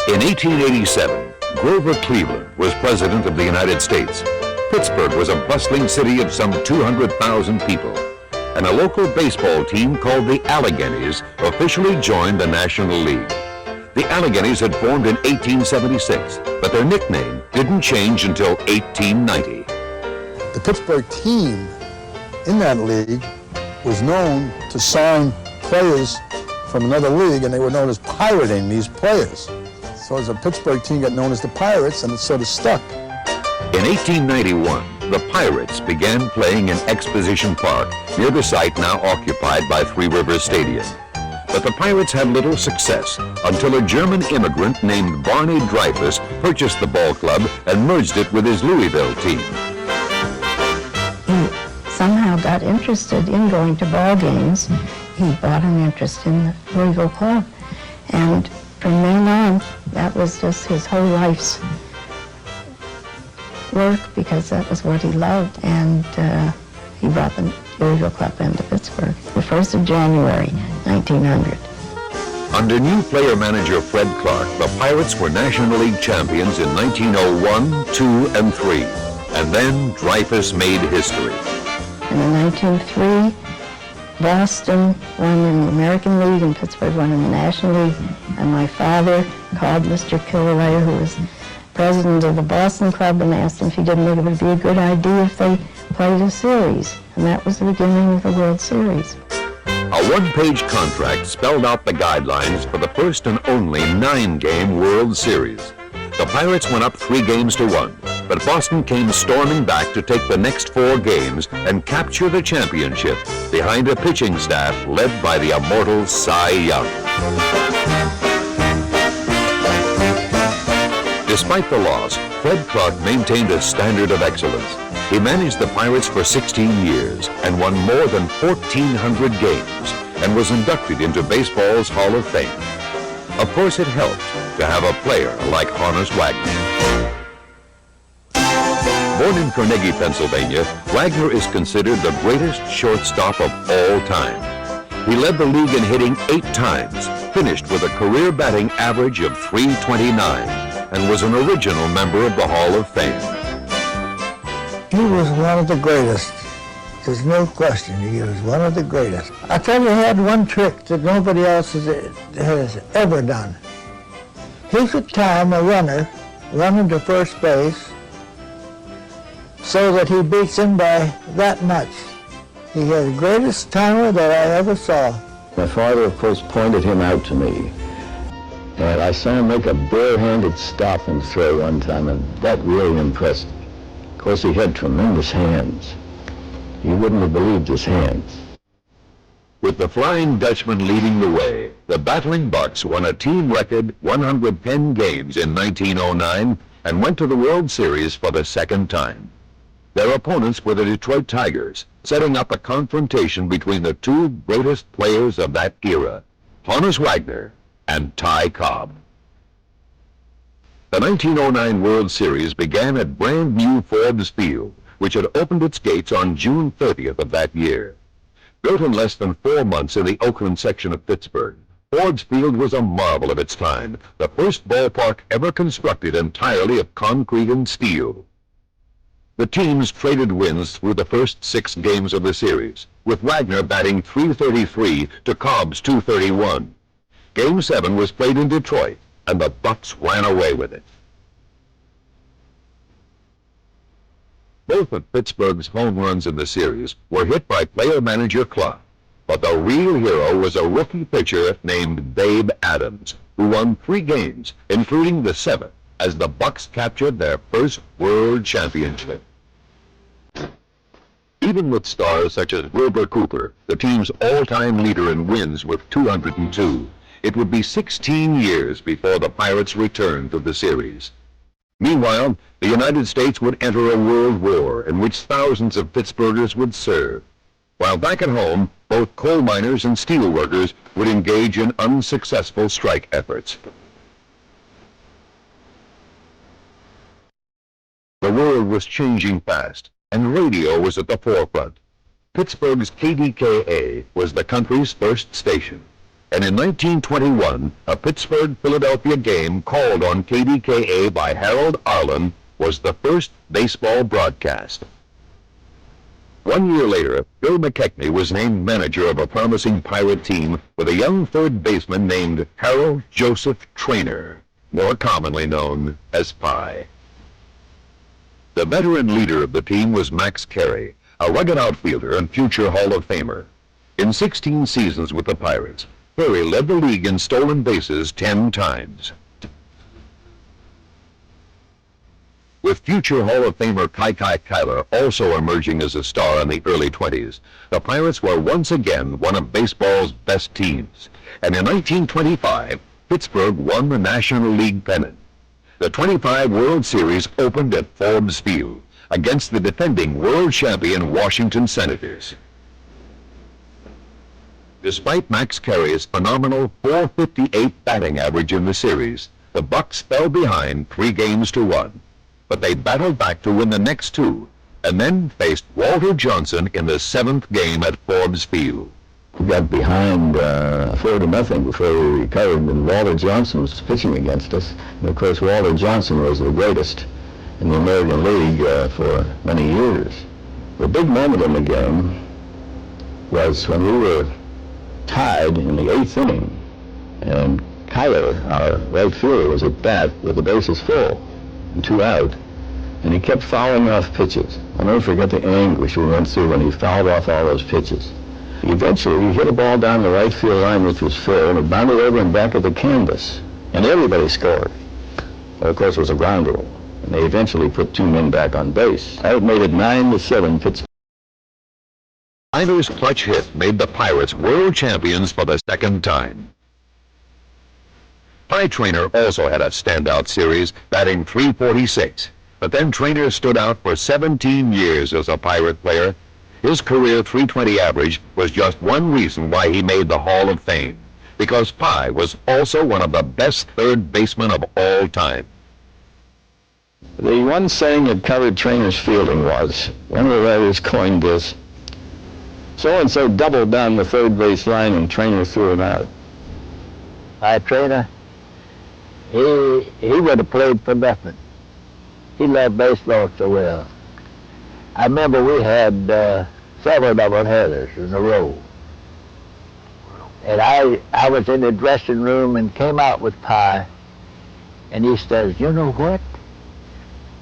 In 1887, Grover Cleveland was President of the United States. Pittsburgh was a bustling city of some 200,000 people, and a local baseball team called the Alleghenies officially joined the National League. The Alleghenies had formed in 1876, but their nickname didn't change until 1890. The Pittsburgh team in that league was known to sign players from another league, and they were known as pirating these players. So as a Pittsburgh team got known as the Pirates, and it sort of stuck. In 1891, the Pirates began playing in Exposition Park, near the site now occupied by Three Rivers Stadium. But the Pirates had little success until a German immigrant named Barney Dreyfus purchased the ball club and merged it with his Louisville team. He somehow got interested in going to ball games. He bought an interest in the Louisville club, and from then on, that was just his whole life's work, because that was what he loved, and he brought the Louisville club into Pittsburgh the 1st of January, 1900. Under new player manager Fred Clark, the Pirates were National League champions in 1901, 2, and 3, and then Dreyfus made history. And in 1903, Boston won in the American League and Pittsburgh won in the National League, and my father called Mr. Colorized, who was president of the Boston club, and asked him if he didn't think it would be a good idea if they played a series, and that was the beginning of the World Series. A one-page contract spelled out the guidelines for the first and only 9-game World Series. The Pirates went up 3-1, but Boston came storming back to take the next 4 games and capture the championship behind a pitching staff led by the immortal Cy Young. Despite the loss, Fred Clark maintained a standard of excellence. He managed the Pirates for 16 years and won more than 1,400 games and was inducted into baseball's Hall of Fame. Of course, it helped to have a player like Honus Wagner. Born in Carnegie, Pennsylvania, Wagner is considered the greatest shortstop of all time. He led the league in hitting 8 times, finished with a career batting average of .329, and was an original member of the Hall of Fame. He was one of the greatest. There's no question, he was one of the greatest. I tell you, he had one trick that nobody else has ever done. He could time a runner running to first base so that he beats him by that much. He had the greatest timer that I ever saw. My father, of course, pointed him out to me. And I saw him make a bare-handed stop and throw one time, and that really impressed me. Of course, he had tremendous hands. You wouldn't have believed his hands. With the Flying Dutchman leading the way, the Battlin Bucs won a team record 110 games in 1909 and went to the World Series for the 2nd time. Their opponents were the Detroit Tigers, setting up a confrontation between the 2 greatest players of that era, Honus Wagner and Ty Cobb. The 1909 World Series began at brand new Forbes Field, which had opened its gates on June 30th of that year. Built in less than 4 months in the Oakland section of Pittsburgh, Forbes Field was a marvel of its time, the first ballpark ever constructed entirely of concrete and steel. The teams traded wins through the first 6 games of the series, with Wagner batting .333 to Cobb's .231. Game 7 was played in Detroit, and the Bucs ran away with it. Both of Pittsburgh's home runs in the series were hit by player-manager Clark, but the real hero was a rookie pitcher named Babe Adams, who won 3 games, including the 7th, as the Bucs captured their first World Championship. Even with stars such as Wilbur Cooper, the team's all-time leader in wins with 202, it would be 16 years before the Pirates returned to the series. Meanwhile, the United States would enter a world war in which thousands of Pittsburghers would serve, while back at home, both coal miners and steel workers would engage in unsuccessful strike efforts. The world was changing fast, and radio was at the forefront. Pittsburgh's KDKA was the country's first station. And in 1921, a Pittsburgh-Philadelphia game called on KDKA by Harold Arlen was the first baseball broadcast. 1 year later, Bill McKechnie was named manager of a promising Pirate team with a young third baseman named Harold Joseph Trainer, more commonly known as Pie. The veteran leader of the team was Max Carey, a rugged outfielder and future Hall of Famer. In 16 seasons with the Pirates, Carey led the league in stolen bases 10 times. With future Hall of Famer Kai Kyler also emerging as a star in the early 20s, the Pirates were once again one of baseball's best teams. And in 1925, Pittsburgh won the National League pennant. The 25 World Series opened at Forbes Field against the defending world champion Washington Senators. Despite Max Carey's phenomenal .458 batting average in the series, the Bucs fell behind 3-1. But they battled back to win the next two, and then faced Walter Johnson in the 7th game at Forbes Field. We got behind 4-0 before we recovered, and Walter Johnson was pitching against us. And of course, Walter Johnson was the greatest in the American League for many years. The big moment in the game was when we were tied in the 8th inning, and Kyler, our right fielder, was at bat with the bases full and 2 out, and he kept fouling off pitches. I'll never forget the anguish we went through when he fouled off all those pitches. Eventually, he hit a ball down the right field line, which was fair, and it bounded over and back of the canvas, and everybody scored. Well, of course, it was a ground rule, and they eventually put 2 men back on base. That made it 9-7 Pittsburgh. Tyler's clutch hit made the Pirates world champions for the 2nd time. Pie Trainer also had a standout series, batting .346. But then Trainer stood out for 17 years as a Pirate player. His career .320 average was just one reason why he made the Hall of Fame, because Pie was also one of the best third basemen of all time. The one saying that covered Trainer's fielding was, one of the writers coined this, so-and-so doubled down the third base line and Trainer threw him out. Trainer, he would have played for nothing. He loved baseball so well. I remember we had several doubleheaders in a row. And I was in the dressing room and came out with Pie, and he says, "You know what?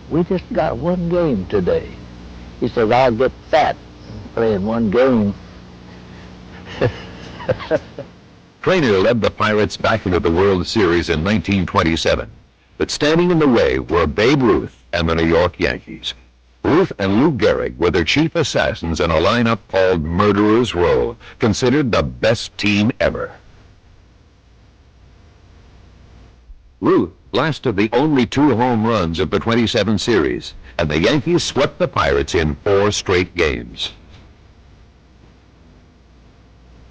We just got 1 game today." He says, "I'll get fat playing 1 game." Trainer led the Pirates back into the World Series in 1927, but standing in the way were Babe Ruth and the New York Yankees. Ruth and Lou Gehrig were their chief assassins in a lineup called Murderers Row, considered the best team ever. Ruth blasted the only 2 home runs of the 27 series, and the Yankees swept the Pirates in 4 straight games.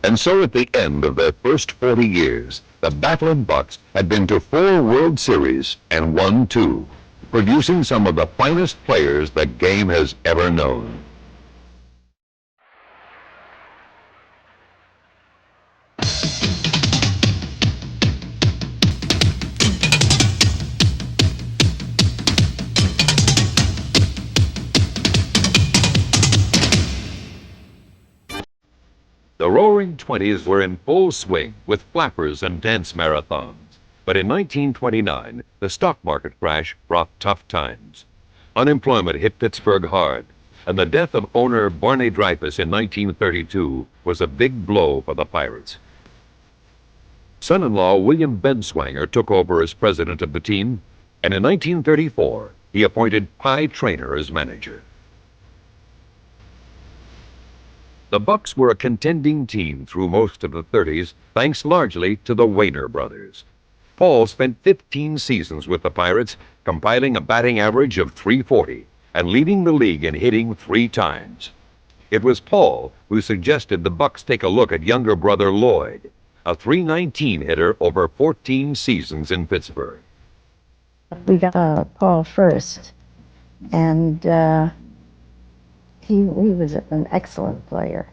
And so at the end of their first 40 years, the Battlin Bucs had been to 4 World Series and won 2, producing some of the finest players the game has ever known. The Roaring Twenties were in full swing with flappers and dance marathons. But in 1929, the stock market crash brought tough times. Unemployment hit Pittsburgh hard, and the death of owner Barney Dreyfus in 1932 was a big blow for the Pirates. Son-in-law William Benswanger took over as president of the team, and in 1934, he appointed Pie Trainer as manager. The Bucs were a contending team through most of the 30s, thanks largely to the Wagner brothers. Paul spent 15 seasons with the Pirates, compiling a batting average of .340 and leading the league in hitting 3 times. It was Paul who suggested the Bucs take a look at younger brother Lloyd, a .319 hitter over 14 seasons in Pittsburgh. We got Paul first, And he was an excellent player.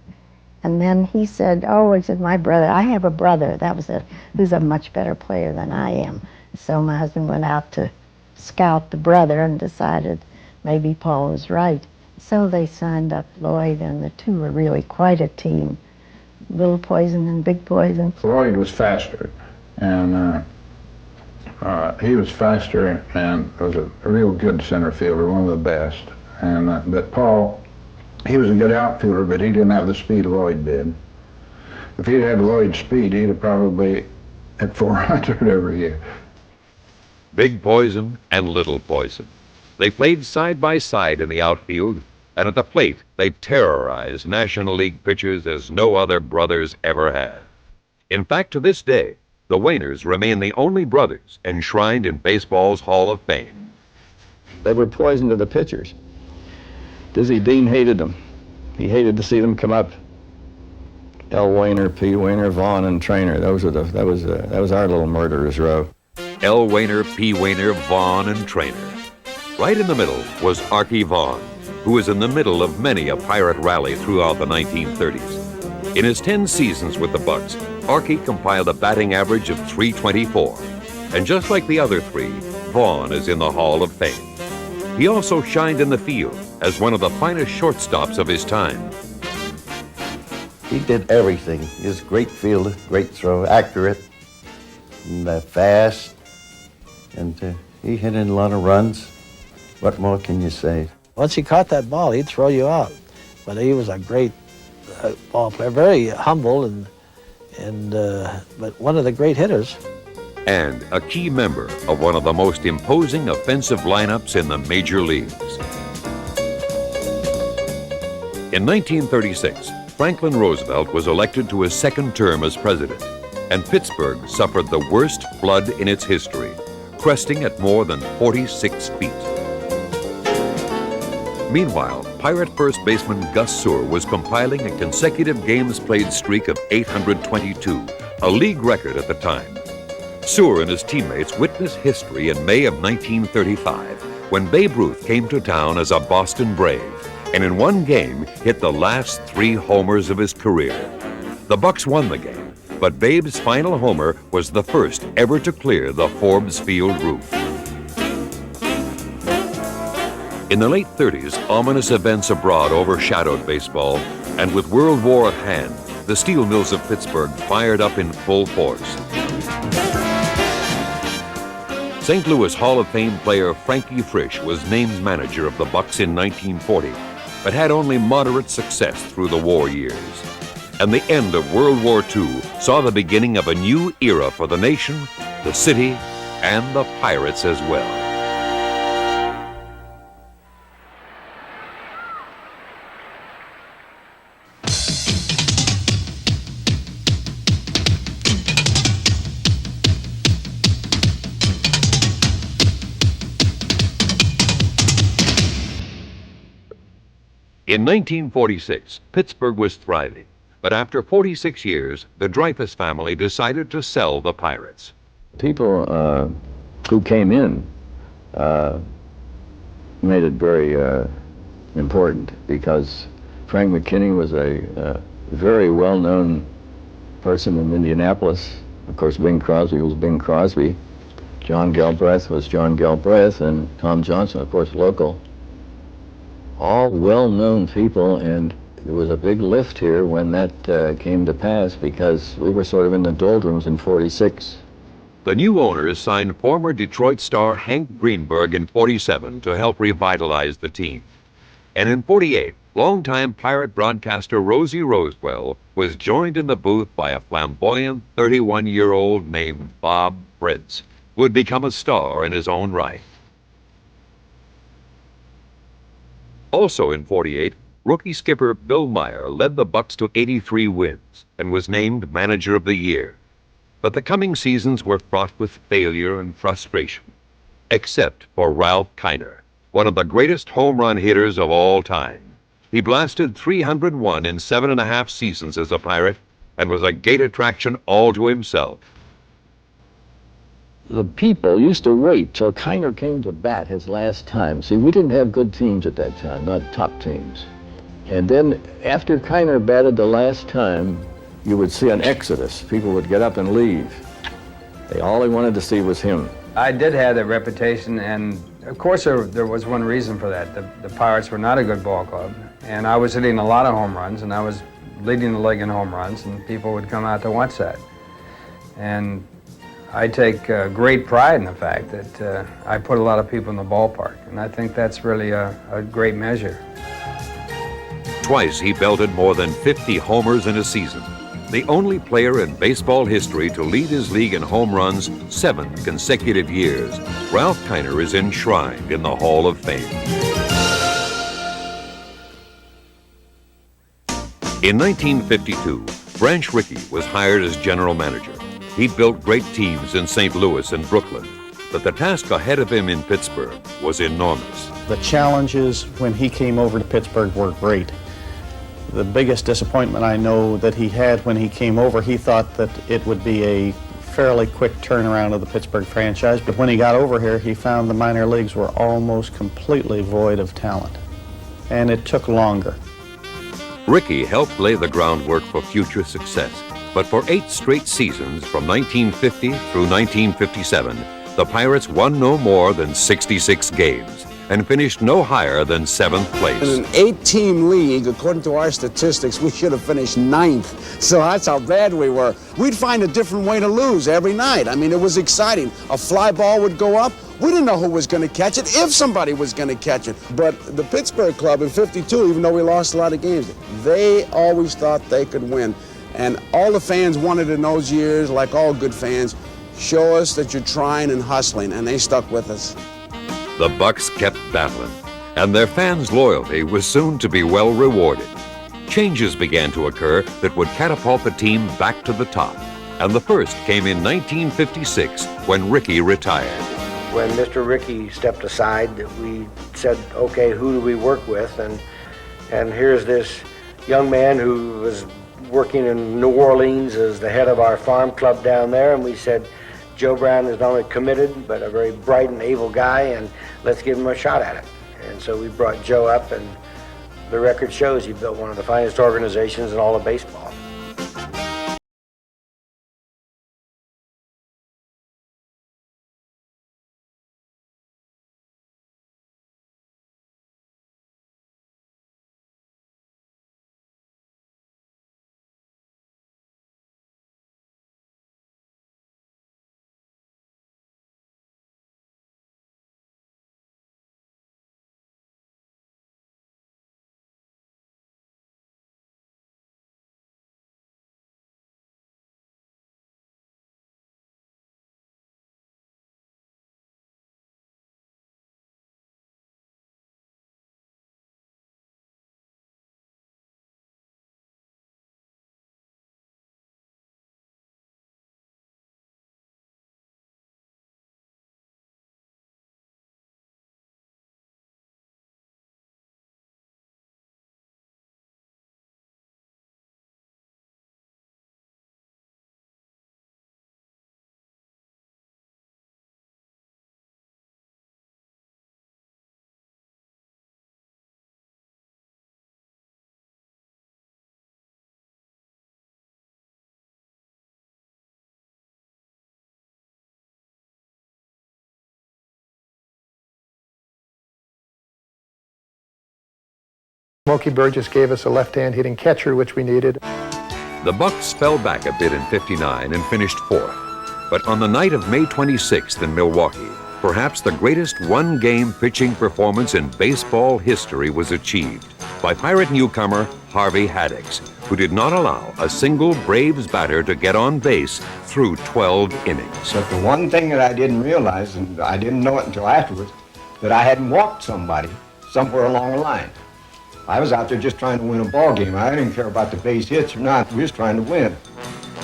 And then he said, oh, he said, my brother, I have a brother, that was it, who's a much better player than I am. So my husband went out to scout the brother and decided maybe Paul was right. So they signed up Lloyd, and the two were really quite a team. Little Poison and Big Poison. Lloyd was faster, and he was faster and was a real good center fielder, one of the best. And but Paul, he was a good outfielder, but he didn't have the speed Lloyd did. If he'd had Lloyd's speed, he'd have probably hit 400 every year. Big Poison and Little Poison. They played side by side in the outfield, and at the plate they terrorized National League pitchers as no other brothers ever had. In fact, to this day, the Wagners remain the only brothers enshrined in baseball's Hall of Fame. They were poison to the pitchers. Dizzy Dean hated them. He hated to see them come up. L. Wagner, P. Wagner, Vaughn, and Trainer. That was our little murderers' row. L. Wagner, P. Wagner, Vaughn, and Trainer. Right in the middle was Archie Vaughn, who was in the middle of many a Pirate rally throughout the 1930s. In his 10 seasons with the Bucs, Archie compiled a batting average of .324. And just like the other three, Vaughn is in the Hall of Fame. He also shined in the field as one of the finest shortstops of his time. He did everything. He was a great fielder, great throw, accurate, and fast, and he hit in a lot of runs. What more can you say? Once he caught that ball, he'd throw you out. But he was a great ball player, very humble, but one of the great hitters. And a key member of one of the most imposing offensive lineups in the major leagues. In 1936, Franklin Roosevelt was elected to his second term as president, and Pittsburgh suffered the worst flood in its history, cresting at more than 46 feet. Meanwhile, Pirate first baseman Gus Seward was compiling a consecutive games played streak of 822, a league record at the time. Seward and his teammates witnessed history in May of 1935 when Babe Ruth came to town as a Boston Brave and in one game hit the last 3 homers of his career. The Bucs won the game, but Babe's final homer was the first ever to clear the Forbes Field roof. In the late 30s, ominous events abroad overshadowed baseball, and with World War at hand, the steel mills of Pittsburgh fired up in full force. St. Louis Hall of Fame player Frankie Frisch was named manager of the Bucs in 1940, but had only moderate success through the war years. And the end of World War II saw the beginning of a new era for the nation, the city, and the Pirates as well. In 1946, Pittsburgh was thriving, but after 46 years, the Dreyfus family decided to sell the Pirates. People who came in made it very important because Frank McKinney was a very well-known person in Indianapolis. Of course, Bing Crosby was Bing Crosby. John Galbraith was John Galbraith, and Tom Johnson, of course, local. All well-known people, and there was a big lift here when that came to pass because we were sort of in the doldrums in 46. The new owners signed former Detroit star Hank Greenberg in 47 to help revitalize the team. And in 48, longtime Pirate broadcaster Rosie Rosewell was joined in the booth by a flamboyant 31-year-old named Bob Fritz, who would become a star in his own right. Also in 48, rookie skipper Bill Meyer led the Bucs to 83 wins and was named Manager of the Year. But the coming seasons were fraught with failure and frustration, except for Ralph Kiner, one of the greatest home run hitters of all time. He blasted 301 in 7.5 seasons as a Pirate and was a gate attraction all to himself. the people used to wait till Kiner came to bat his last time. See, we didn't have good teams at that time, not top teams. And then after Kiner batted the last time, you would see an exodus. People would get up and leave. All they wanted to see was him. I did have that reputation, and of course there was one reason for that. The Pirates were not a good ball club, and I was hitting a lot of home runs, and I was leading the league in home runs, and people would come out to watch that. And I take great pride in the fact that I put a lot of people in the ballpark, and I think that's really a great measure. Twice he belted more than 50 homers in a season. The only player in baseball history to lead his league in home runs 7 consecutive years. Ralph Kiner is enshrined in the Hall of Fame. In 1952, Branch Rickey was hired as general manager. He'd built great teams in St. Louis and Brooklyn, but the task ahead of him in Pittsburgh was enormous. The challenges when he came over to Pittsburgh were great. The biggest disappointment I know that he had when he came over, he thought that it would be a fairly quick turnaround of the Pittsburgh franchise, but when he got over here, he found the minor leagues were almost completely void of talent, and it took longer. Rickey helped lay the groundwork for future success, but for 8 straight seasons from 1950 through 1957, the Pirates won no more than 66 games and finished no higher than 7th place. In an 8-team league, according to our statistics, we should have finished 9th. So that's how bad we were. We'd find a different way to lose every night. I mean, it was exciting. A fly ball would go up. We didn't know who was going to catch it, if somebody was going to catch it. But the Pittsburgh club in '52, even though we lost a lot of games, they always thought they could win. And all the fans wanted in those years, like all good fans, show us that you're trying and hustling, and they stuck with us. The Bucs kept battling, and their fans' loyalty was soon to be well rewarded. Changes began to occur that would catapult the team back to the top, and the first came in 1956 when Rickey retired. When Mr. Rickey stepped aside, we said, okay, who do we work with? And here's this young man who was working in New Orleans as the head of our farm club down there, and we said, Joe Brown is not only committed, but a very bright and able guy, and let's give him a shot at it. And so we brought Joe up, and the record shows he built one of the finest organizations in all of baseball. Smokey Burgess gave us a left-hand hitting catcher, which we needed. The Bucs fell back a bit in '59 and finished 4th. But on the night of May 26th in Milwaukee, perhaps the greatest one-game pitching performance in baseball history was achieved by Pirate newcomer Harvey Haddix, who did not allow a single Braves batter to get on base through 12 innings. But the one thing that I didn't realize, and I didn't know it until afterwards, that I hadn't walked somebody somewhere along the line. I was out there just trying to win a ball game. I didn't care about the base hits or not. We was trying to win.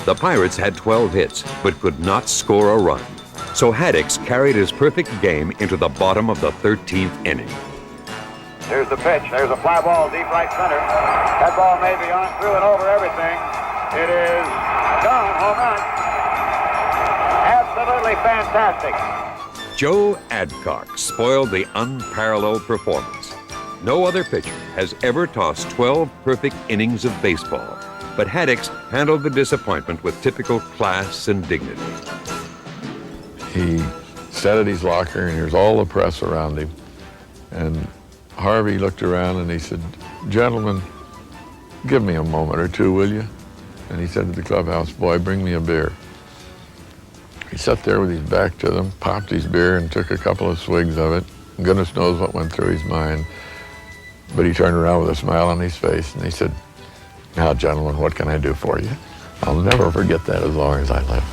The Pirates had 12 hits, but could not score a run. So Haddix carried his perfect game into the bottom of the 13th inning. Here's the pitch. There's a fly ball deep right center. That ball may be on through and over everything. It is gone. Home run. At the absolutely fantastic. Joe Adcock spoiled the unparalleled performance. No other pitcher has ever tossed 12 perfect innings of baseball, but Haddix handled the disappointment with typical class and dignity. He sat at his locker, and there's all the press around him. And Harvey looked around and he said, "Gentlemen, give me a moment or two, will you?" And he said to the clubhouse boy, "Bring me a beer." He sat there with his back to them, popped his beer and took a couple of swigs of it. Goodness knows what went through his mind. But he turned around with a smile on his face and he said, "Now, gentlemen, what can I do for you?" I'll never forget that as long as I live.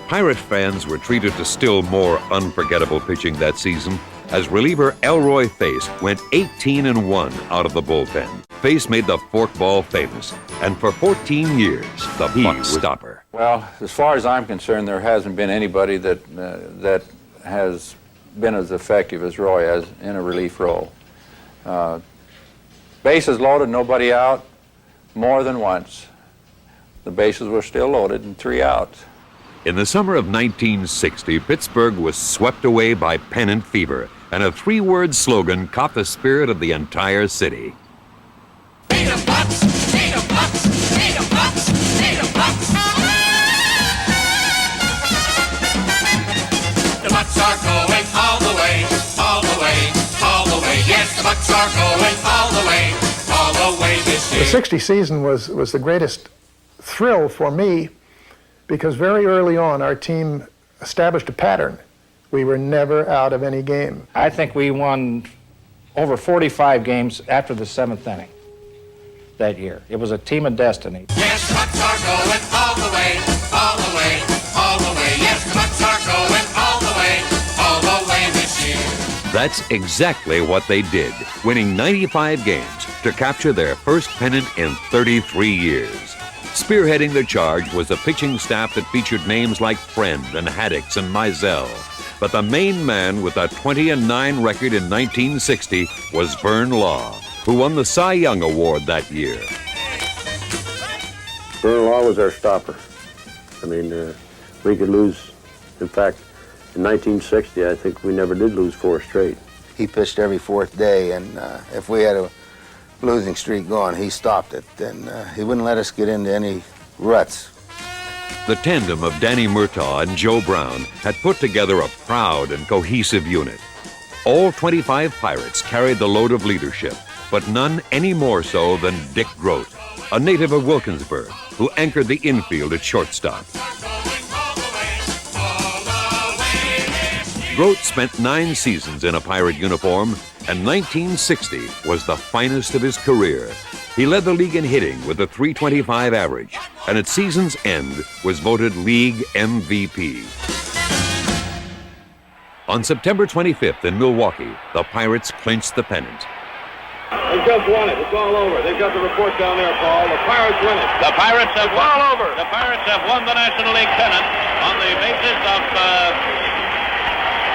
Pirate fans were treated to still more unforgettable pitching that season as reliever Elroy Face went 18-1 out of the bullpen. Face made the forkball famous, and for 14 years, the buck stopper. Well, as far as I'm concerned, there hasn't been anybody that has been as effective as Roy has in a relief role. Bases loaded, nobody out, more than once. The bases were still loaded and 3 outs. In the summer of 1960, Pittsburgh was swept away by pennant fever, and a 3-word slogan caught the spirit of the entire city. Beat 'em Bucs, beat 'em Bucs, beat 'em Bucs, beat 'em Bucs. The Bucs are going all the way, all the way, all the way. Yes, the Bucs are going all the way this year. The 60 season was the greatest thrill for me because very early on our team established a pattern. We were never out of any game. I think we won over 45 games after the 7th inning that year. It was a team of destiny. Yes, the Bucs are going all the way, all the way, all the way. Yes, the Bucs are going all the way this year. That's exactly what they did, winning 95 games to capture their first pennant in 33 years. Spearheading the charge was a pitching staff that featured names like Friend and Haddix and Mizell. But the main man with a 20-9 record in 1960 was Vern Law, who won the Cy Young Award that year. Vern Law was our stopper. I mean, we could lose. In fact, in 1960, I think we never did lose 4 straight. He pitched every 4th day, and if we had a losing streak going, he stopped it. And he wouldn't let us get into any ruts. The tandem of Danny Murtaugh and Joe Brown had put together a proud and cohesive unit. All 25 Pirates carried the load of leadership, but none any more so than Dick Groat, a native of Wilkinsburg, who anchored the infield at shortstop. Groat spent 9 seasons in a Pirate uniform, and 1960 was the finest of his career. He led the league in hitting with a .325 average, and at season's end was voted league MVP. On September 25th in Milwaukee, the Pirates clinched the pennant. They just won it. It's all over. They've got the report down there, Paul. The Pirates win it. The Pirates have won. All over. The Pirates have won the National League pennant on the basis of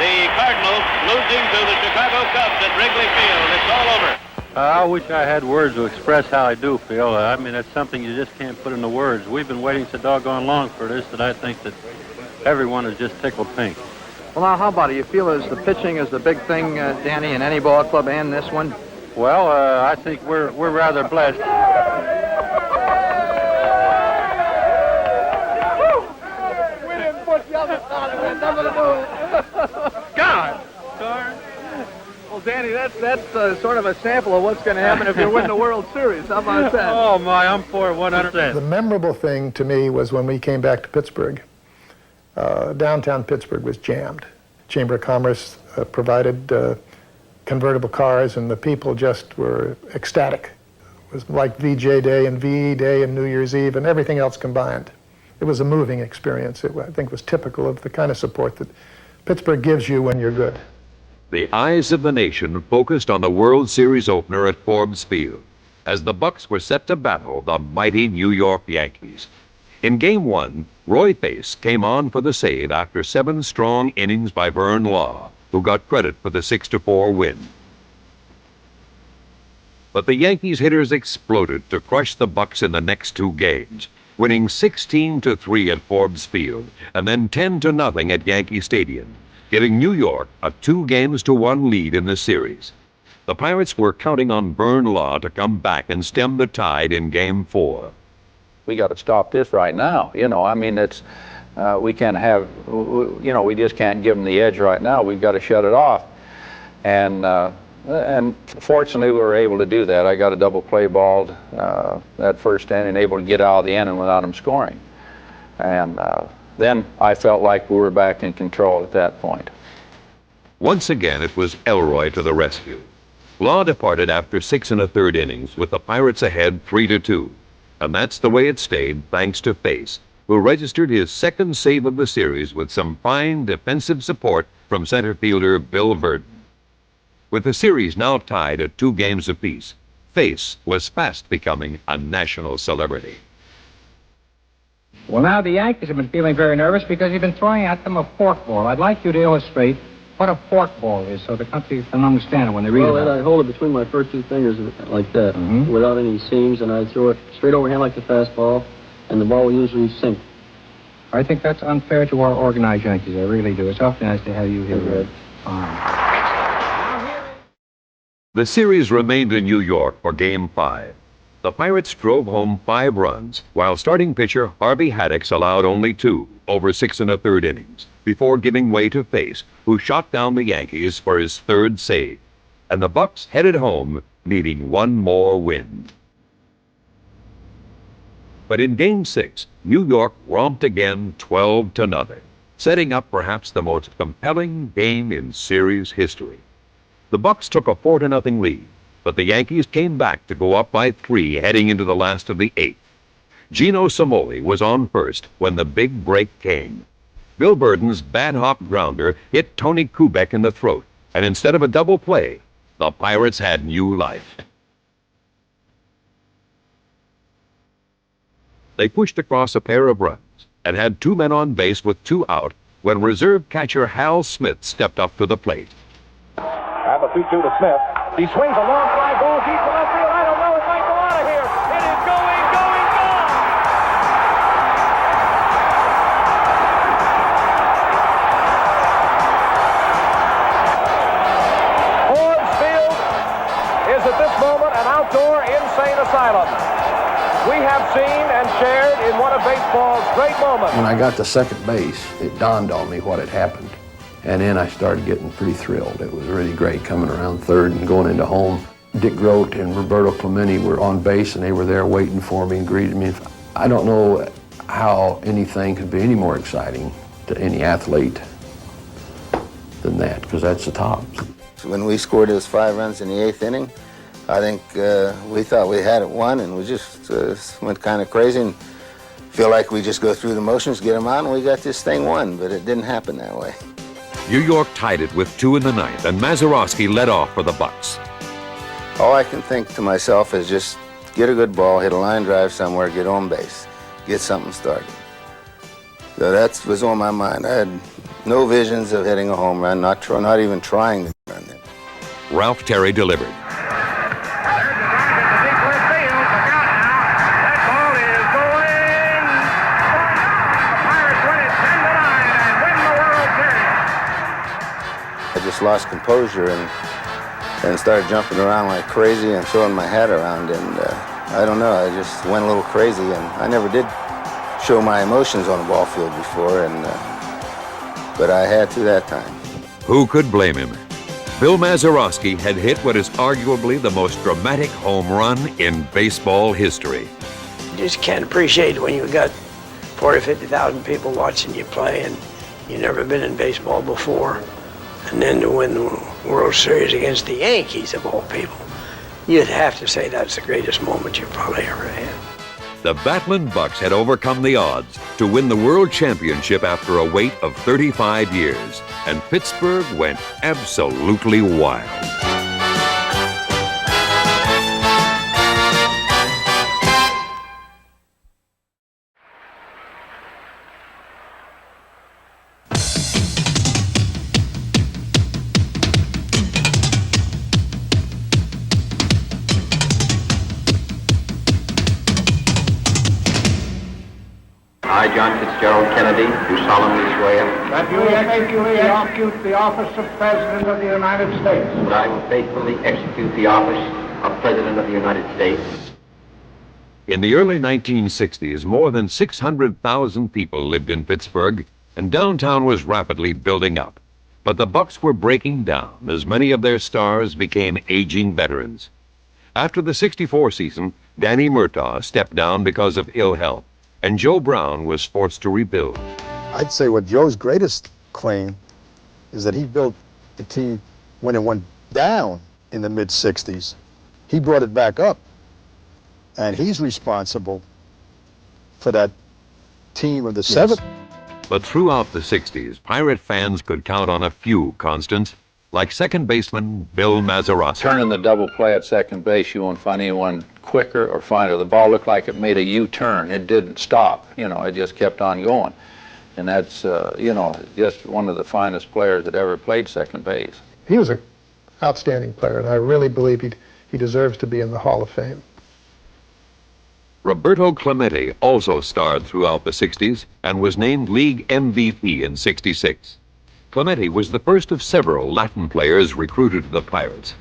the Cardinals losing to the Chicago Cubs at Wrigley Field. It's all over. I wish I had words to express how I do feel. I mean, it's something you just can't put into words. We've been waiting so doggone long for this that I think that everyone is just tickled pink. Well, now, how about it? You feel as the pitching is the big thing, Danny, in any ball club and this one? Well, I think we're rather blessed. We didn't put the other side of it. Nothing to do with it. God! Darn. Well, Danny, that's sort of a sample of what's going to happen if you win the World Series. How about that? Oh, my, I'm for it 100%. The memorable thing to me was when we came back to Pittsburgh. Downtown Pittsburgh was jammed. Chamber of Commerce provided convertible cars, and the people just were ecstatic. It was like VJ Day and VE Day and New Year's Eve and everything else combined. It was a moving experience. It, I think, was typical of the kind of support that Pittsburgh gives you when you're good. The eyes of the nation focused on the World Series opener at Forbes Field as the Bucs were set to battle the mighty New York Yankees. In Game 1, Roy Face came on for the save after 7 strong innings by Vern Law, who got credit for the 6-4 win. But the Yankees hitters exploded to crush the Bucs in the next 2 games. winning 16-3 at Forbes Field and then 10-0 at Yankee Stadium, giving New York a 2-1 lead in the series. The Pirates were counting on Vern Law to come back and stem the tide in Game 4. We got to stop this right now. You know, I mean, it's we can't have, you know, we just can't give them the edge right now. We've got to shut it off. And fortunately, we were able to do that. I got a double play ball that first inning, able to get out of the inning without them scoring. And then I felt like we were back in control at that point. Once again, it was Elroy to the rescue. Law departed after 6 1/3 innings with the Pirates ahead 3-2. And that's the way it stayed thanks to Face, who registered his second save of the series with some fine defensive support from center fielder Bill Verdon. With the series now tied at 2 games apiece, Face was fast becoming a national celebrity. Well, now the Yankees have been feeling very nervous because you've been throwing at them a forkball. I'd like you to illustrate what a forkball is so the country can understand it when they read Well, it. I hold it between my first 2 fingers like that, without any seams, and I throw it straight overhand like the fastball, and the ball will usually sink. I think that's unfair to our organized Yankees. I really do. It's awfully nice to have you here, Red. The series remained in New York for Game 5. The Pirates drove home 5 runs, while starting pitcher Harvey Haddix allowed only 2 over 6 1/3 innings, before giving way to Face, who shot down the Yankees for his 3rd save. And the Bucs headed home, needing 1 more win. But in Game 6, New York romped again 12-0, setting up perhaps the most compelling game in series history. The Bucs took a 4-0 lead, but the Yankees came back to go up by 3 heading into the last of the 8th. Gino Samoli was on first when the big break came. Bill Burden's bad hop grounder hit Tony Kubek in the throat, and instead of a double play, the Pirates had new life. They pushed across a pair of runs and had 2 men on base with 2 out when reserve catcher Hal Smith stepped up to the plate. And the 2-2 to Smith. He swings a long fly ball deep to left field. I don't know. It might go out of here. It is going, gone! Forbes Field is at this moment an outdoor insane asylum. We have seen and shared in one of baseball's great moments. When I got to second base, it dawned on me what had happened. And then I started getting pretty thrilled. It was really great coming around third and going into home. Dick Grote and Roberto Clemente were on base, and they were there waiting for me and greeted me. I don't know how anything could be any more exciting to any athlete than that, because that's the top. When we scored those 5 runs in the 8th inning, I think we thought we had it won, and we just went kind of crazy and feel like we just go through the motions, get them out, and we got this thing won, but it didn't happen that way. New York tied it with 2 in the 9th, and Mazeroski led off for the Bucs. All I can think to myself is just get a good ball, hit a line drive somewhere, get on base, get something started. So that was on my mind. I had no visions of hitting a home run, not even trying to run it. Ralph Terry delivered. I just lost composure and started jumping around like crazy and throwing my hat around, and I don't know, I just went a little crazy, and I never did show my emotions on a ball field before, but I had to that time. Who could blame him? Bill Mazeroski had hit what is arguably the most dramatic home run in baseball history. You just can't appreciate it when you've got 40,000 or 50,000 people watching you play and you've never been in baseball before. And then to win the World Series against the Yankees, of all people, you'd have to say that's the greatest moment you've probably ever had. The Battlin Bucs had overcome the odds to win the World Championship after a wait of 35 years, and Pittsburgh went absolutely wild. John Fitzgerald Kennedy, do solemnly swear that you will faithfully execute the office of President of the United States. that I will faithfully execute the office of President of the United States. In the early 1960s, more than 600,000 people lived in Pittsburgh, and downtown was rapidly building up. But the Bucs were breaking down as many of their stars became aging veterans. After the '64 season, Danny Murtaugh stepped down because of ill health, and Joe Brown was forced to rebuild. I'd say what Joe's greatest claim is that he built the team when it went down in the mid-'60s. He brought it back up, and he's responsible for that team of the '70s. But throughout the '60s, Pirate fans could count on a few constants, like second baseman Bill Mazeroski. Turning the double play at second base, you won't find anyone quicker or finer. The ball looked like it made a U-turn. It didn't stop. It just kept on going. And that's, just one of the finest players that ever played second base. He was an outstanding player, and I really believe he deserves to be in the Hall of Fame. Roberto Clemente also starred throughout the '60s and was named League MVP in '66. Clemente was the first of several Latin players recruited to the Pirates.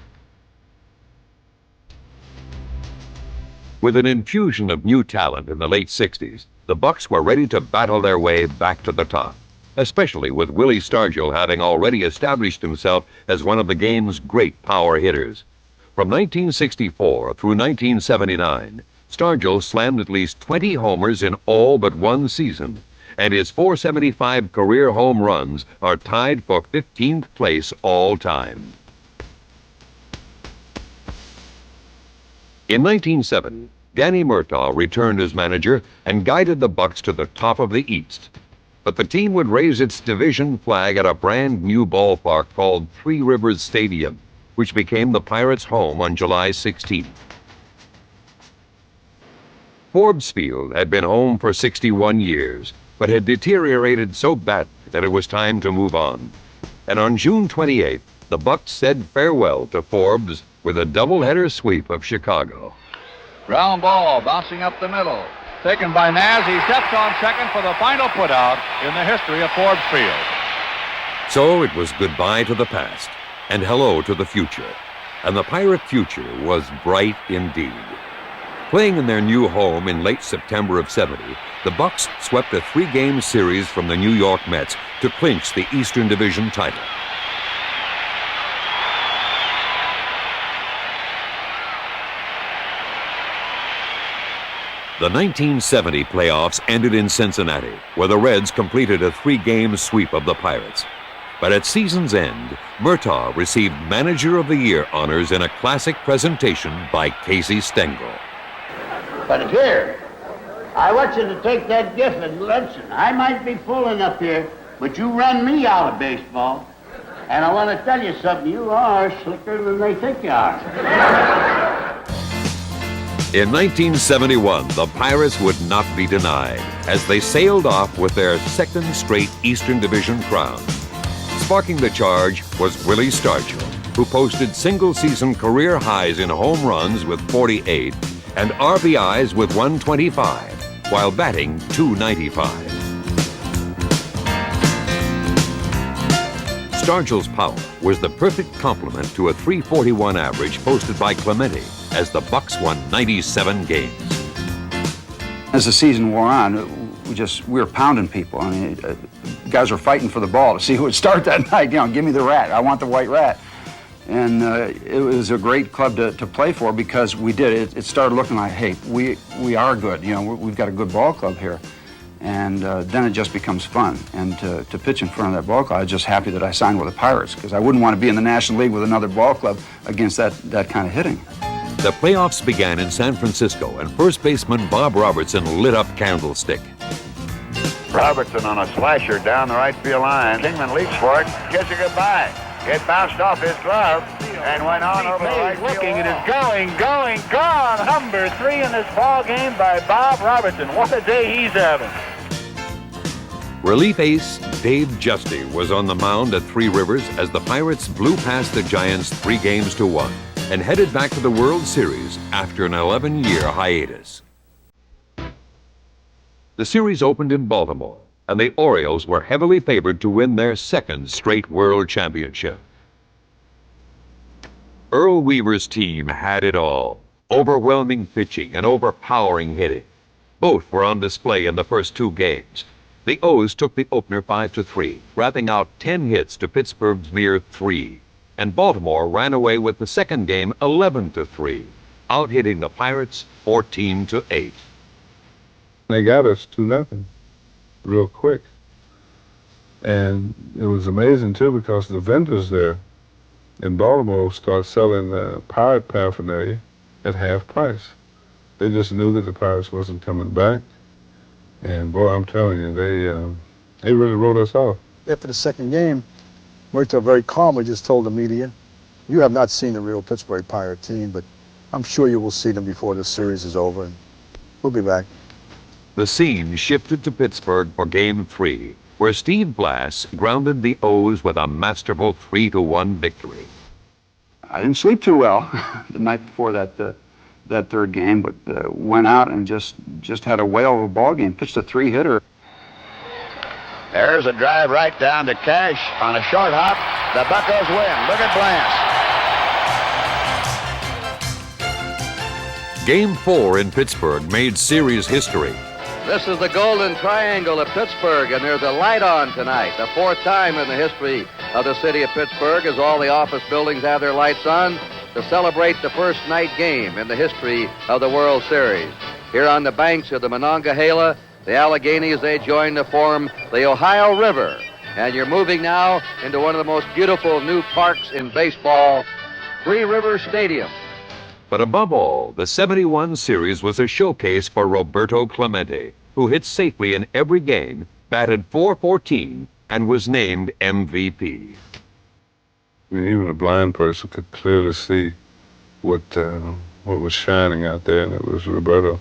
With an infusion of new talent in the late '60s, the Bucs were ready to battle their way back to the top, especially with Willie Stargell having already established himself as one of the game's great power hitters. From 1964 through 1979, Stargell slammed at least 20 homers in all but one season, and his 475 career home runs are tied for 15th place all time. In 1970, Danny Murtaugh returned as manager and guided the Bucs to the top of the East. But the team would raise its division flag at a brand new ballpark called Three Rivers Stadium, which became the Pirates' home on July 16th. Forbes Field had been home for 61 years, but had deteriorated so badly that it was time to move on. And on June 28th, the Bucs said farewell to Forbes with a doubleheader sweep of Chicago. Ground ball bouncing up the middle. Taken by Naz. He steps on second for the final putout in the history of Forbes Field. So it was goodbye to the past and hello to the future. And the Pirate future was bright indeed. Playing in their new home in late September of '70, the Bucs swept a 3-game series from the New York Mets to clinch the Eastern Division title. The 1970 playoffs ended in Cincinnati, where the Reds completed a 3-game sweep of the Pirates. But at season's end, Murtaugh received Manager of the Year honors in a classic presentation by Casey Stengel. But here, I want you to take that gift and listen. I might be fooling up here, but you run me out of baseball. And I want to tell you something, you are slicker than they think you are. In 1971, the Pirates would not be denied as they sailed off with their second straight Eastern Division crown. Sparking the charge was Willie Stargell, who posted single-season career highs in home runs with 48 and RBIs with 125, while batting .295. Stargell's power was the perfect complement to a .341 average posted by Clemente as the Bucs won 97 games. As the season wore on, we were pounding people. I mean, guys were fighting for the ball to see who would start that night. Give me the rat. I want the white rat. And it was a great club to play for because we did. It started looking like, hey, we are good. We've got a good ball club here. And then it just becomes fun. And to pitch in front of that ball club, I was just happy that I signed with the Pirates because I wouldn't want to be in the National League with another ball club against that kind of hitting. The playoffs began in San Francisco, and first baseman Bob Robertson lit up Candlestick. Robertson on a slasher down the right field line. Kingman leaps for it, gets it goodbye. It bounced off his glove and went on over the right field. Looking, it is going, gone. Number 3 in this ball game by Bob Robertson. What a day he's having. Relief ace Dave Justy was on the mound at Three Rivers as the Pirates blew past the Giants 3-1 and headed back to the World Series after an 11-year hiatus. The series opened in Baltimore, and the Orioles were heavily favored to win their second straight World Championship. Earl Weaver's team had it all: overwhelming pitching and overpowering hitting. Both were on display in the first two games. The O's took the opener 5-3, wrapping out 10 hits to Pittsburgh's mere 3. And Baltimore ran away with the second game 11-3, out-hitting the Pirates 14-8. They got us 2-0 real quick. And it was amazing, too, because the vendors there in Baltimore started selling pirate paraphernalia at half price. They just knew that the Pirates wasn't coming back. And boy, I'm telling you, they really wrote us off. After the second game, Murtaugh very calmly just told the media, "You have not seen the real Pittsburgh Pirate team, but I'm sure you will see them before this series is over, and we'll be back." The scene shifted to Pittsburgh for Game 3, where Steve Blass grounded the O's with a masterful 3-1 victory. I didn't sleep too well the night before that third game, but went out and just had a whale of a ball game. Pitched a 3-hitter. There's a drive right down to Cash on a short hop. The Buccos win. Look at Blass. Game 4 in Pittsburgh made series history. This is the Golden Triangle of Pittsburgh, and there's a light on tonight. The fourth time in the history of the city of Pittsburgh, as all the office buildings have their lights on to celebrate the first night game in the history of the World Series. Here on the banks of the Monongahela, the Alleghenies, they join to form the Ohio River. And you're moving now into one of the most beautiful new parks in baseball, Three Rivers Stadium. But above all, the 71 series was a showcase for Roberto Clemente, who hit safely in every game, batted .414, and was named MVP. I mean, even a blind person could clearly see what was shining out there, and it was Roberto.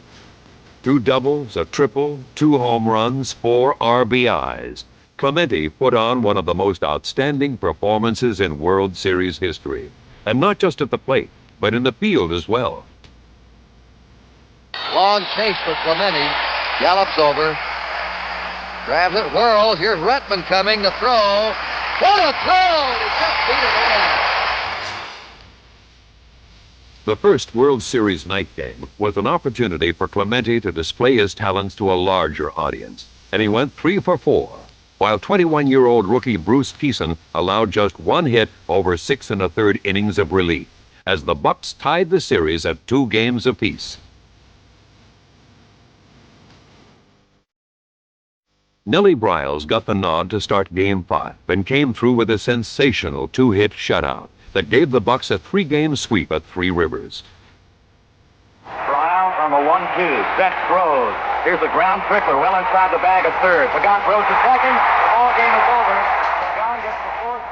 2 doubles, a triple, 2 home runs, 4 RBIs. Clemente put on one of the most outstanding performances in World Series history. And not just at the plate, but in the field as well. Long chase for Clemente. Gallops over. Grabs it, whirls. Here's Retman coming to throw. What a throw! He just beat it away. The first World Series night game was an opportunity for Clemente to display his talents to a larger audience, and he went 3 for 4, while 21-year-old rookie Bruce Peason allowed just 1 hit over 6 1/3 innings of relief, as the Bucs tied the series at 2 games apiece. Nellie Briles got the nod to start Game 5 and came through with a sensational 2-hit shutout that gave the Bucs a 3-game sweep at Three Rivers. Briles on the 1-2, set, throws. Here's a ground trickler well inside the bag of third. Pagan throws to second. The ball game is over. Pagan gets the 4th.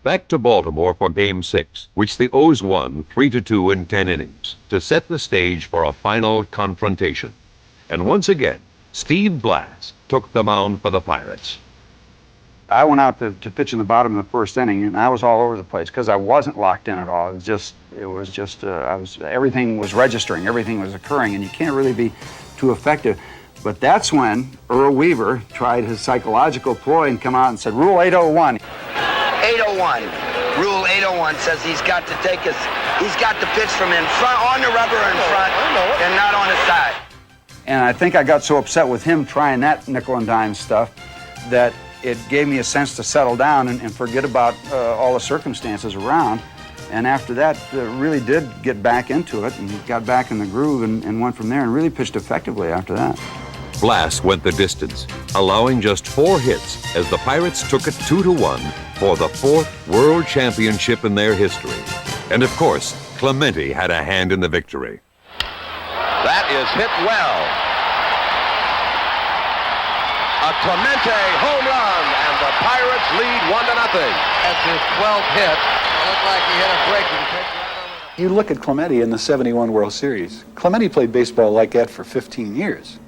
Back to Baltimore for Game 6, which the O's won 3-2 in 10 innings, to set the stage for a final confrontation. And once again, Steve Blass took the mound for the Pirates. I went out to pitch in the bottom of the first inning, and I was all over the place because I wasn't locked in at all. Everything was registering, everything was occurring, and you can't really be too effective. But that's when Earl Weaver tried his psychological ploy and come out and said, Rule 801. 801. Rule 801 says he's got to pitch from in front, on the rubber in front, and not on the side. And I think I got so upset with him trying that nickel and dime stuff that it gave me a sense to settle down and forget about all the circumstances around. And after that, really did get back into it and got back in the groove and went from there and really pitched effectively after that. Blass went the distance, allowing just 4 hits as the Pirates took it 2-1 for the 4th World Championship in their history. And of course, Clemente had a hand in the victory. That is hit well. A Clemente home run, and the Pirates lead 1-0. That's his 12th hit. It looked like he hit a breaking pitch. You look at Clemente in the 71 World Series. Clemente played baseball like that for 15 years.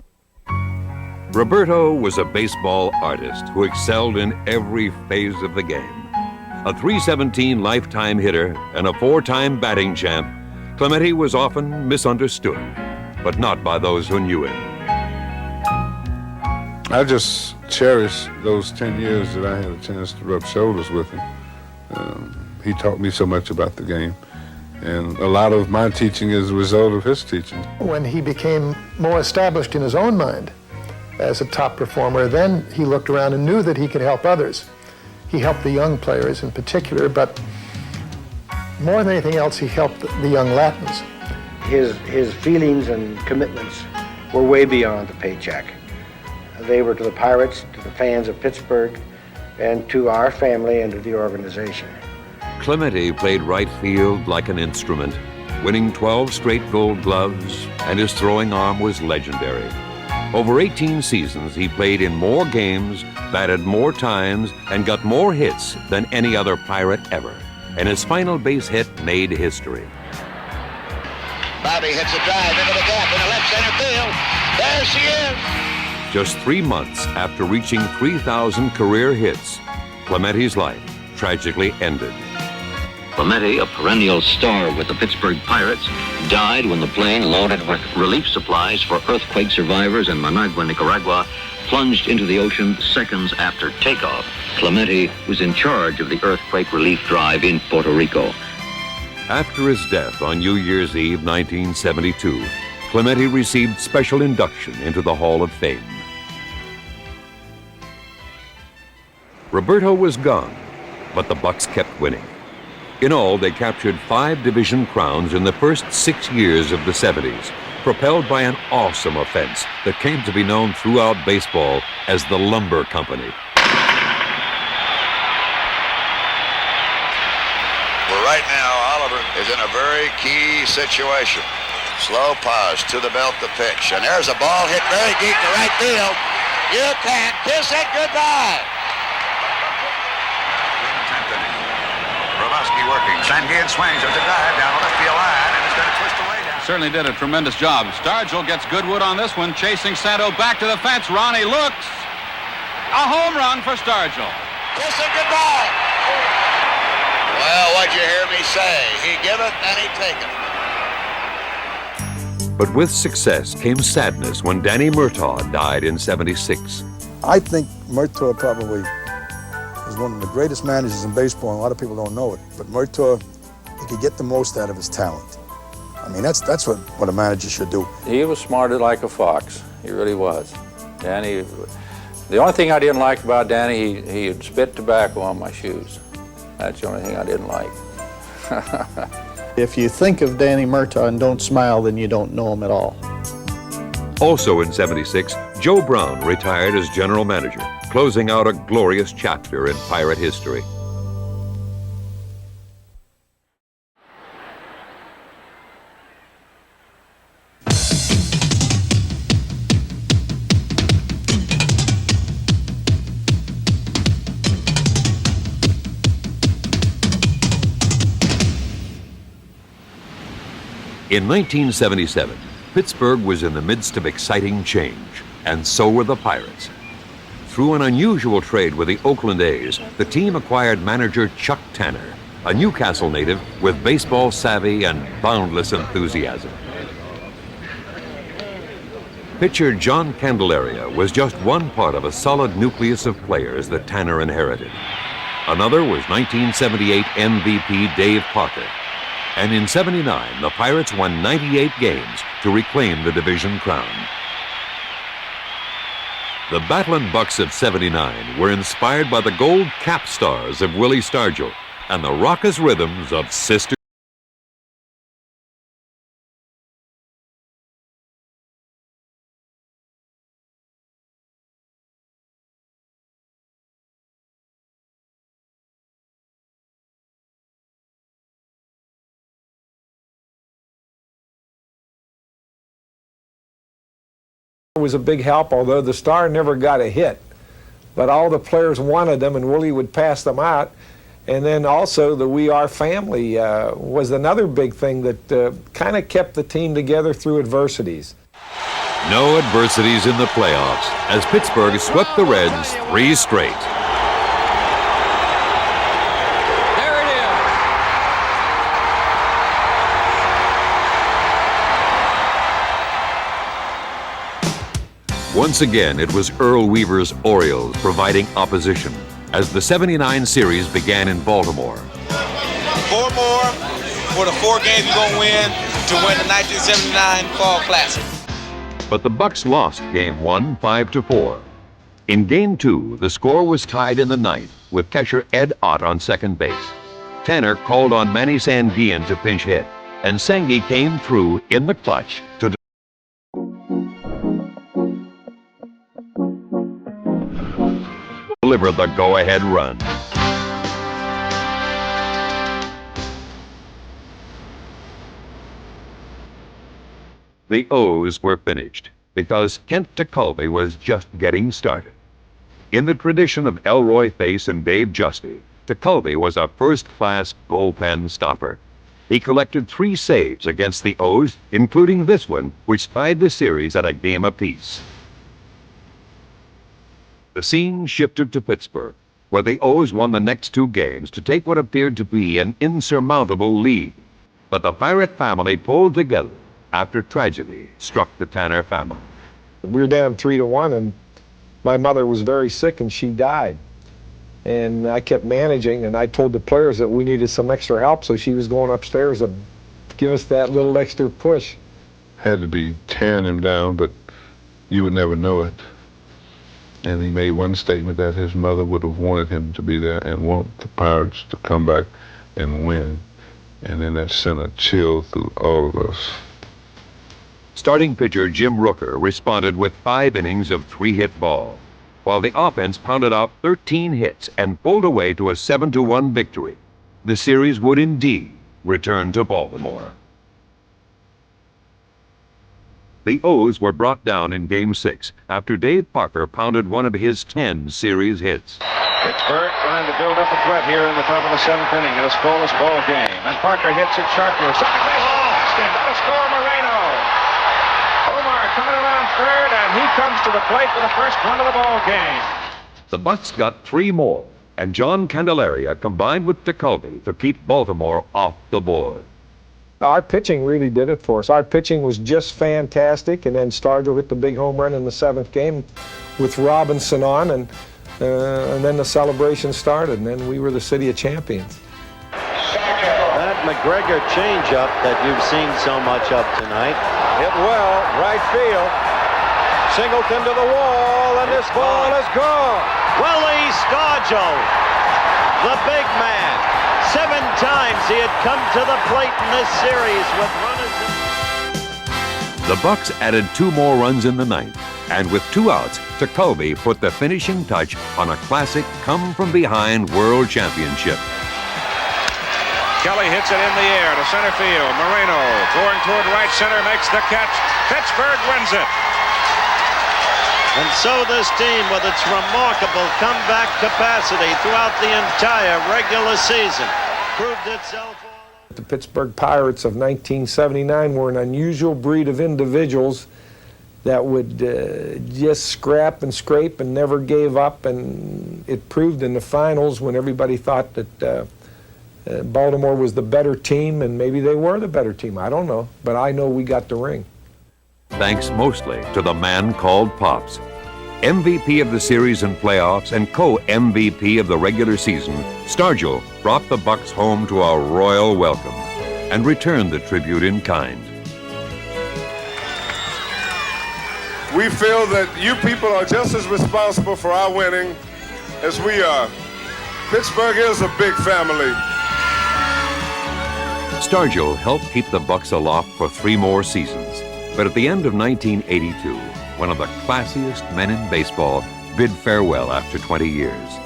Roberto was a baseball artist who excelled in every phase of the game. A .317 lifetime hitter and a 4-time batting champ, Clemente was often misunderstood, but not by those who knew him. I just cherish those 10 years that I had a chance to rub shoulders with him. He taught me so much about the game. And a lot of my teaching is a result of his teaching. When he became more established in his own mind as a top performer, then he looked around and knew that he could help others. He helped the young players in particular, but more than anything else, he helped the young Latins. His feelings and commitments were way beyond the paycheck. They were to the Pirates, to the fans of Pittsburgh, and to our family and to the organization. Clemente played right field like an instrument, winning 12 straight Gold Gloves, and his throwing arm was legendary. Over 18 seasons, he played in more games, batted more times, and got more hits than any other Pirate ever. And his final base hit made history. Bobby hits a drive into the gap in the left center field. There she is. Just 3 months after reaching 3,000 career hits, Clemente's life tragically ended. Clemente, a perennial star with the Pittsburgh Pirates, died when the plane loaded with relief supplies for earthquake survivors in Managua, Nicaragua, plunged into the ocean seconds after takeoff. Clemente was in charge of the earthquake relief drive in Puerto Rico. After his death on New Year's Eve 1972, Clemente received special induction into the Hall of Fame. Roberto was gone, but the Bucs kept winning. In all, they captured 5 division crowns in the first 6 years of the 70s, propelled by an awesome offense that came to be known throughout baseball as the Lumber Company. Well, right now, Oliver is in a very key situation. Slow pause to the belt, the pitch, and there's a ball hit very deep to right field. You can't kiss it goodbye. Roboski working. Sanguin swings. There's a dive down the left field line, and it's going to twist away down. Certainly did a tremendous job. Stargell gets Goodwood on this one, chasing Santo back to the fence. Ronnie looks. A home run for Stargell. Kiss it goodbye. Well, what'd you hear me say? He giveth and he taketh. But with success came sadness when Danny Murtaugh died in '76. I think Murtaugh probably was one of the greatest managers in baseball, and a lot of people don't know it. But Murtaugh, he could get the most out of his talent. I mean, that's what a manager should do. He was smarted like a fox. He really was. Danny, the only thing I didn't like about Danny, he'd spit tobacco on my shoes. That's the only thing I didn't like. If you think of Danny Murtaugh and don't smile, then you don't know him at all. Also in '76, Joe Brown retired as general manager, closing out a glorious chapter in Pirate history. In 1977, Pittsburgh was in the midst of exciting change, and so were the Pirates. Through an unusual trade with the Oakland A's, the team acquired manager Chuck Tanner, a Newcastle native with baseball savvy and boundless enthusiasm. Pitcher John Candelaria was just one part of a solid nucleus of players that Tanner inherited. Another was 1978 MVP Dave Parker. And in '79, the Pirates won 98 games to reclaim the division crown. The Battlin Bucs of '79 were inspired by the gold cap stars of Willie Stargell and the raucous rhythms of Sister. Was a big help, although the star never got a hit. But all the players wanted them, and Willie would pass them out. And then also the We Are family was another big thing that kind of kept the team together through adversities. No adversities in the playoffs as Pittsburgh swept the Reds 3 straight. Once again, it was Earl Weaver's Orioles providing opposition as the '79 series began in Baltimore. 4 more for the 4 games you're going to win the 1979 Fall Classic. But the Bucs lost Game 1, 5-4. In Game 2, the score was tied in the ninth with catcher Ed Ott on second base. Tanner called on Manny Sanguillen to pinch hit, and Sangi came through in the clutch to deliver the go-ahead run. The O's were finished because Kent DeCulvey was just getting started. In the tradition of Elroy Face and Dave Justy, DeCulvey was a first-class bullpen stopper. He collected 3 saves against the O's, including this one, which tied the series at a game apiece. The scene shifted to Pittsburgh, where the O's won the next 2 games to take what appeared to be an insurmountable lead. But the Pirate family pulled together after tragedy struck the Tanner family. We were down 3-1, and my mother was very sick, and she died. And I kept managing, and I told the players that we needed some extra help, so she was going upstairs to give us that little extra push. Had to be tearing him down, but you would never know it. And he made one statement that his mother would have wanted him to be there and want the Pirates to come back and win. And then that sent a chill through all of us. Starting pitcher Jim Rooker responded with 5 innings of 3-hit ball, while the offense pounded out 13 hits and pulled away to a 7-1 victory. The series would indeed return to Baltimore. The O's were brought down in Game 6 after Dave Parker pounded one of his 10 series hits. Pittsburgh trying to build up a threat here in the top of the 7th inning in a scoreless ball game. And Parker hits it sharply. Second base, that'll score Moreno. Omar coming around third, and he comes to the plate for the first run of the ball game. The Bucs got 3 more, and John Candelaria combined with DeCulvey to keep Baltimore off the board. Our pitching really did it for us. Our pitching was just fantastic, and then Stargell hit the big home run in the 7th game with Robinson on, and then the celebration started, and then we were the city of champions. That McGregor changeup that you've seen so much of tonight. Hit well, right field. Singleton to the wall, and this ball is gone. Willie Stargell, the big man. 7 times he had come to the plate in this series with runners in... The Bucs added 2 more runs in the 9th, and with 2 outs, DeCulvey put the finishing touch on a classic come-from-behind world championship. Kelly hits it in the air to center field. Moreno going toward right center, makes the catch. Pittsburgh wins it. And so this team, with its remarkable comeback capacity throughout the entire regular season, proved itself. The Pittsburgh Pirates of 1979 were an unusual breed of individuals that would just scrap and scrape and never gave up, and it proved in the finals when everybody thought that Baltimore was the better team, and maybe they were the better team. I don't know, but I know we got the ring. Thanks mostly to the man called Pops. MVP of the series and playoffs and co-MVP of the regular season, Stargell brought the Bucs home to a royal welcome and returned the tribute in kind. We feel that you people are just as responsible for our winning as we are. Pittsburgh is a big family. Stargell helped keep the Bucs aloft for 3 more seasons. But at the end of 1982, one of the classiest men in baseball bid farewell after 20 years.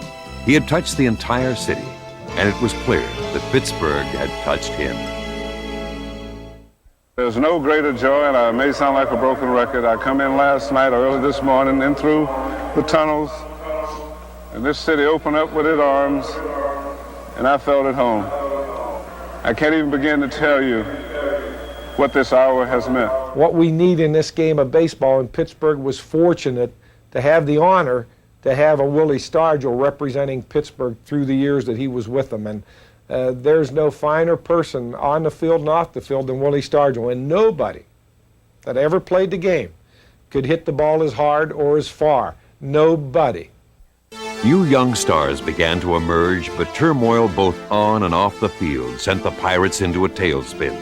He had touched the entire city, and it was clear that Pittsburgh had touched him. There's no greater joy, and I may sound like a broken record. I come in last night, early this morning, in through the tunnels, and this city opened up with its arms, and I felt at home. I can't even begin to tell you what this hour has meant. What we need in this game of baseball, and Pittsburgh was fortunate to have the honor to have a Willie Stargell representing Pittsburgh through the years that he was with them. And there's no finer person on the field and off the field than Willie Stargell. And nobody that ever played the game could hit the ball as hard or as far. Nobody. New young stars began to emerge, but turmoil both on and off the field sent the Pirates into a tailspin.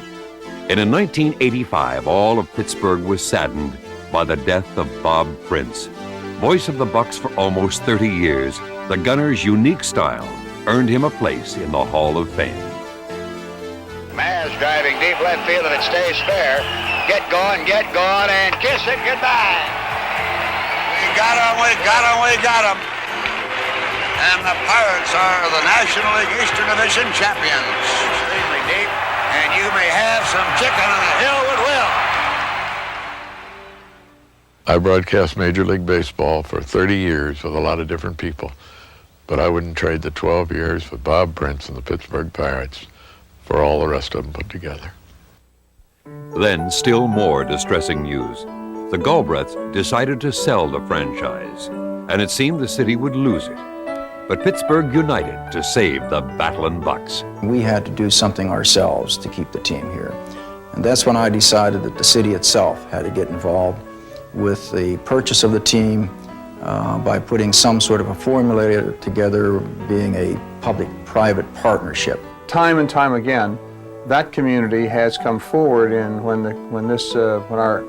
And in 1985, all of Pittsburgh was saddened by the death of Bob Prince. Voice of the Bucs for almost 30 years, the gunner's unique style earned him a place in the Hall of Fame. Maz driving deep left field if it stays fair. Get going, and kiss it goodbye. We got him. And the Pirates are the National League Eastern Division champions. Extremely deep, and you may have some chicken on the hill with Will. I broadcast Major League Baseball for 30 years with a lot of different people, but I wouldn't trade the 12 years with Bob Prince and the Pittsburgh Pirates for all the rest of them put together. Then, still more distressing news. The Galbraiths decided to sell the franchise, and it seemed the city would lose it. But Pittsburgh united to save the Battlin Bucs. We had to do something ourselves to keep the team here. And that's when I decided that the city itself had to get involved with the purchase of the team by putting some sort of a formula together, being a public-private partnership. Time and time again, that community has come forward when our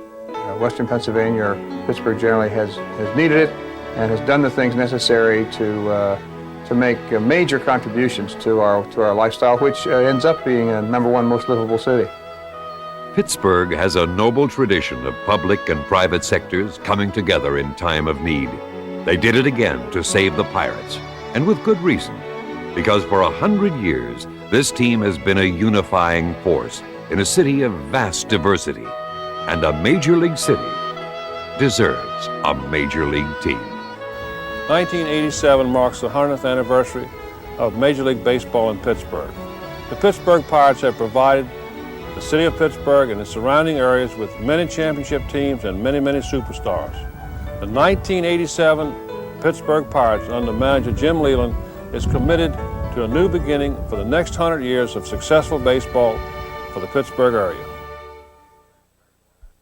Western Pennsylvania or Pittsburgh generally has needed it and has done the things necessary to make major contributions to our lifestyle, which ends up being a #1 most livable city. Pittsburgh has a noble tradition of public and private sectors coming together in time of need. They did it again to save the Pirates, and with good reason, because for 100 years, this team has been a unifying force in a city of vast diversity, and a major league city deserves a major league team. 1987 marks the 100th anniversary of Major League Baseball in Pittsburgh. The Pittsburgh Pirates have provided the city of Pittsburgh and the surrounding areas with many championship teams and many, many superstars. The 1987 Pittsburgh Pirates under manager Jim Leland is committed to a new beginning for the next 100 years of successful baseball for the Pittsburgh area.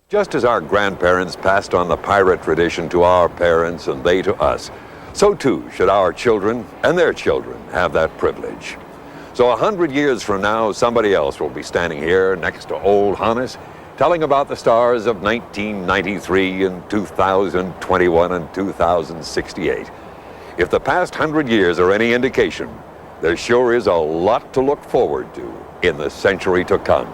Just as our grandparents passed on the pirate tradition to our parents and they to us, so too should our children and their children have that privilege. So 100 years from now, somebody else will be standing here next to old Honus, telling about the stars of 1993 and 2021 and 2068. If the past 100 years are any indication, there sure is a lot to look forward to in the century to come.